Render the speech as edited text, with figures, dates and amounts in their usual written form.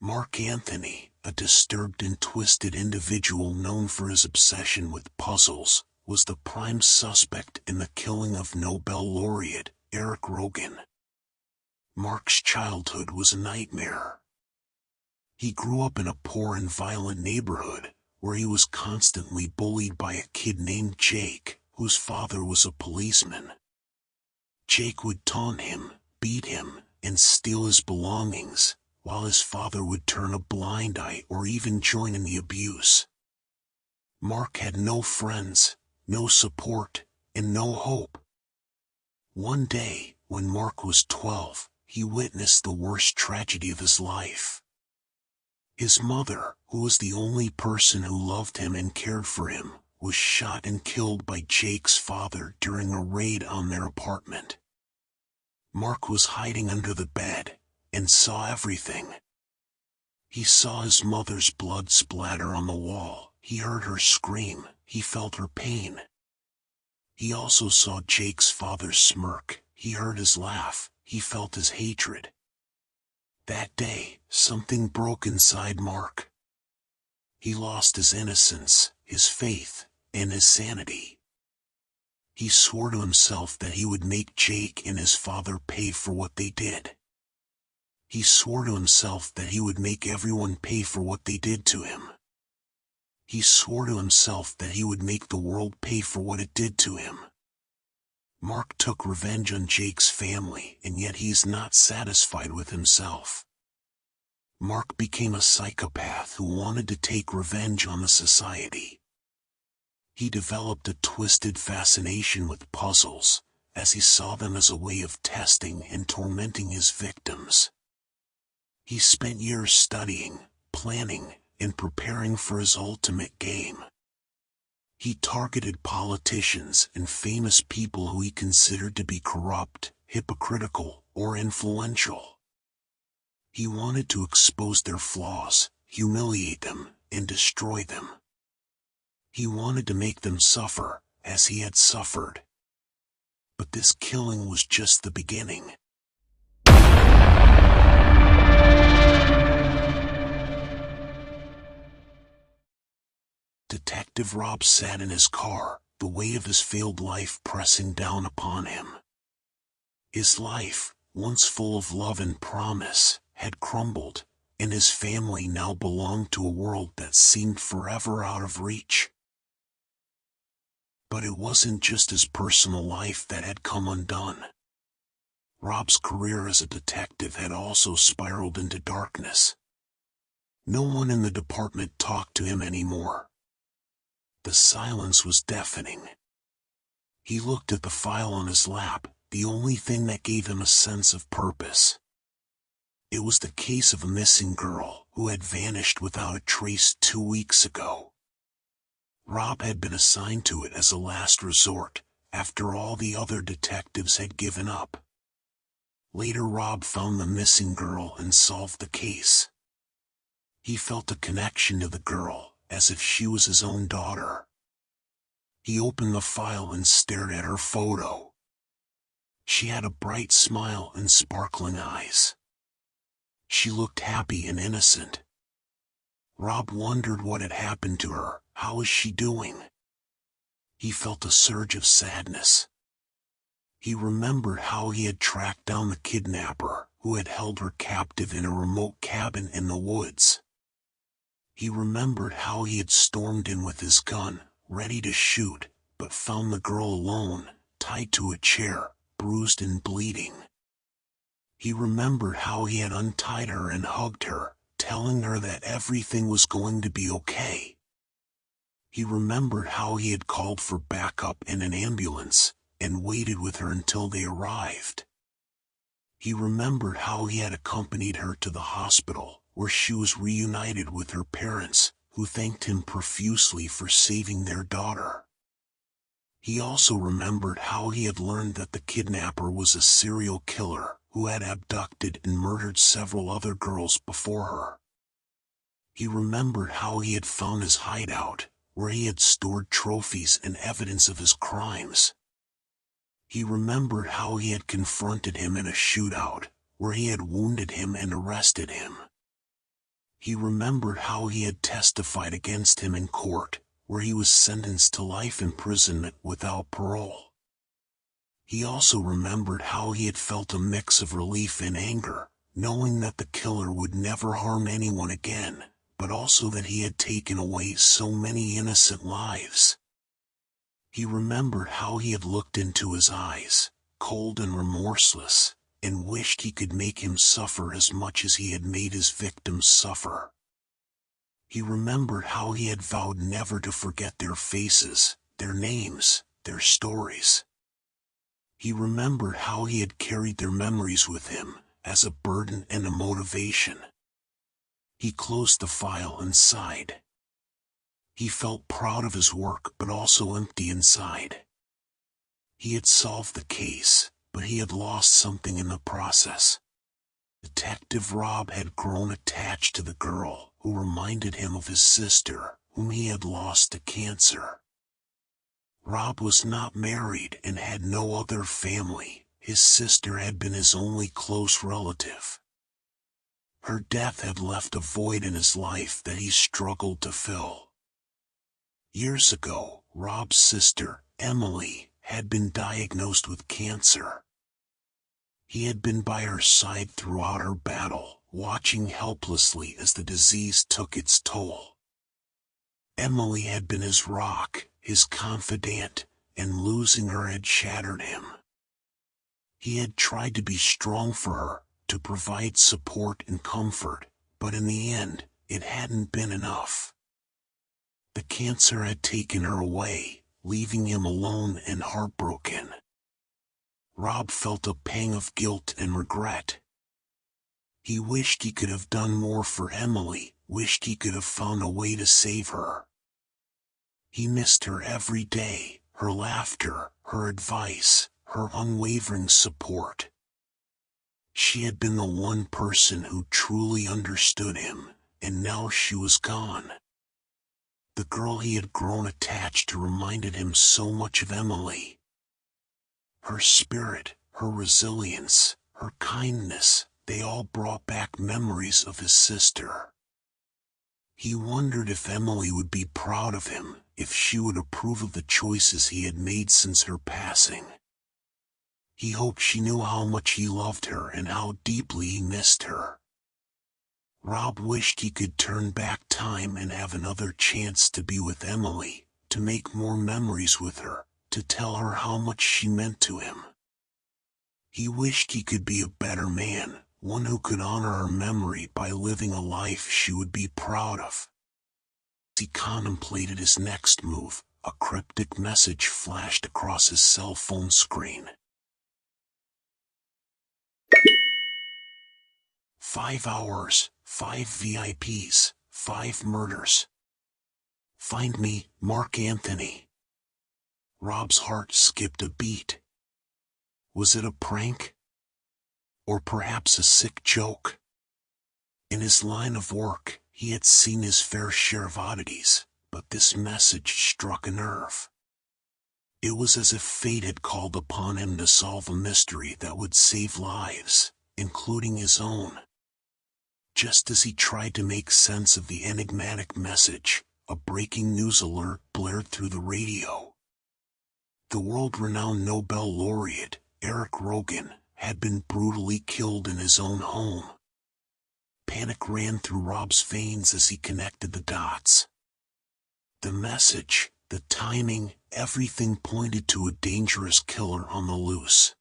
Mark Anthony, a disturbed and twisted individual known for his obsession with puzzles, was the prime suspect in the killing of Nobel laureate Eric Rogan. Mark's childhood was a nightmare. He grew up in a poor and violent neighborhood, where he was constantly bullied by a kid named Jake, whose father was a policeman. Jake would taunt him, beat him, and steal his belongings, while his father would turn a blind eye or even join in the abuse. Mark had no friends, no support, and no hope. One day, when Mark was 12, he witnessed the worst tragedy of his life. His mother, who was the only person who loved him and cared for him, was shot and killed by Jake's father during a raid on their apartment. Mark was hiding under the bed, and saw everything. He saw his mother's blood splatter on the wall, he heard her scream, he felt her pain. He also saw Jake's father's smirk, he heard his laugh, he felt his hatred. That day, something broke inside Mark. He lost his innocence, his faith, and his sanity. He swore to himself that he would make Jake and his father pay for what they did. He swore to himself that he would make everyone pay for what they did to him. He swore to himself that he would make the world pay for what it did to him. Mark took revenge on Jake's family, and yet he's not satisfied with himself. Mark became a psychopath who wanted to take revenge on the society. He developed a twisted fascination with puzzles, as he saw them as a way of testing and tormenting his victims. He spent years studying, planning, and preparing for his ultimate game. He targeted politicians and famous people who he considered to be corrupt, hypocritical, or influential. He wanted to expose their flaws, humiliate them, and destroy them. He wanted to make them suffer, as he had suffered. But this killing was just the beginning. Detective Rob sat in his car, the weight of his failed life pressing down upon him. His life, once full of love and promise, had crumbled, and his family now belonged to a world that seemed forever out of reach. But it wasn't just his personal life that had come undone. Rob's career as a detective had also spiraled into darkness. No one in the department talked to him anymore. The silence was deafening. He looked at the file on his lap, the only thing that gave him a sense of purpose. It was the case of a missing girl who had vanished without a trace 2 weeks ago. Rob had been assigned to it as a last resort, after all the other detectives had given up. Later Rob found the missing girl and solved the case. He felt a connection to the girl, as if she was his own daughter. He opened the file and stared at her photo. She had a bright smile and sparkling eyes. She looked happy and innocent. Rob wondered what had happened to her. How was she doing? He felt a surge of sadness. He remembered how he had tracked down the kidnapper, who had held her captive in a remote cabin in the woods. He remembered how he had stormed in with his gun, ready to shoot, but found the girl alone, tied to a chair, bruised and bleeding. He remembered how he had untied her and hugged her, telling her that everything was going to be okay. He remembered how he had called for backup in an ambulance, and waited with her until they arrived. He remembered how he had accompanied her to the hospital, where she was reunited with her parents, who thanked him profusely for saving their daughter. He also remembered how he had learned that the kidnapper was a serial killer, who had abducted and murdered several other girls before her. He remembered how he had found his hideout, where he had stored trophies and evidence of his crimes. He remembered how he had confronted him in a shootout, where he had wounded him and arrested him. He remembered how he had testified against him in court, where he was sentenced to life imprisonment without parole. He also remembered how he had felt a mix of relief and anger, knowing that the killer would never harm anyone again, but also that he had taken away so many innocent lives. He remembered how he had looked into his eyes, cold and remorseless, and wished he could make him suffer as much as he had made his victims suffer. He remembered how he had vowed never to forget their faces, their names, their stories. He remembered how he had carried their memories with him, as a burden and a motivation. He closed the file and sighed. He felt proud of his work but also empty inside. He had solved the case, but he had lost something in the process. Detective Rob had grown attached to the girl, who reminded him of his sister, whom he had lost to cancer. Rob was not married and had no other family. His sister had been his only close relative. Her death had left a void in his life that he struggled to fill. Years ago, Rob's sister, Emily, had been diagnosed with cancer. He had been by her side throughout her battle, watching helplessly as the disease took its toll. Emily had been his rock, his confidant, and losing her had shattered him. He had tried to be strong for her, to provide support and comfort, but in the end, it hadn't been enough. The cancer had taken her away, leaving him alone and heartbroken. Rob felt a pang of guilt and regret. He wished he could have done more for Emily, wished he could have found a way to save her. He missed her every day, her laughter, her advice, her unwavering support. She had been the one person who truly understood him, and now she was gone. The girl he had grown attached to reminded him so much of Emily. Her spirit, her resilience, her kindness, they all brought back memories of his sister. He wondered if Emily would be proud of him, if she would approve of the choices he had made since her passing. He hoped she knew how much he loved her and how deeply he missed her. Rob wished he could turn back time and have another chance to be with Emily, to make more memories with her, to tell her how much she meant to him. He wished he could be a better man, one who could honor her memory by living a life she would be proud of. As he contemplated his next move, a cryptic message flashed across his cell phone screen. 5 hours, 5 VIPs, 5 murders. Find me, Mark Anthony. Rob's heart skipped a beat. Was it a prank? Or perhaps a sick joke? In his line of work, he had seen his fair share of oddities, but this message struck a nerve. It was as if fate had called upon him to solve a mystery that would save lives, including his own. Just as he tried to make sense of the enigmatic message, a breaking news alert blared through the radio. The world-renowned Nobel laureate, Eric Rogan, had been brutally killed in his own home. Panic ran through Rob's veins as he connected the dots. The message, the timing, everything pointed to a dangerous killer on the loose.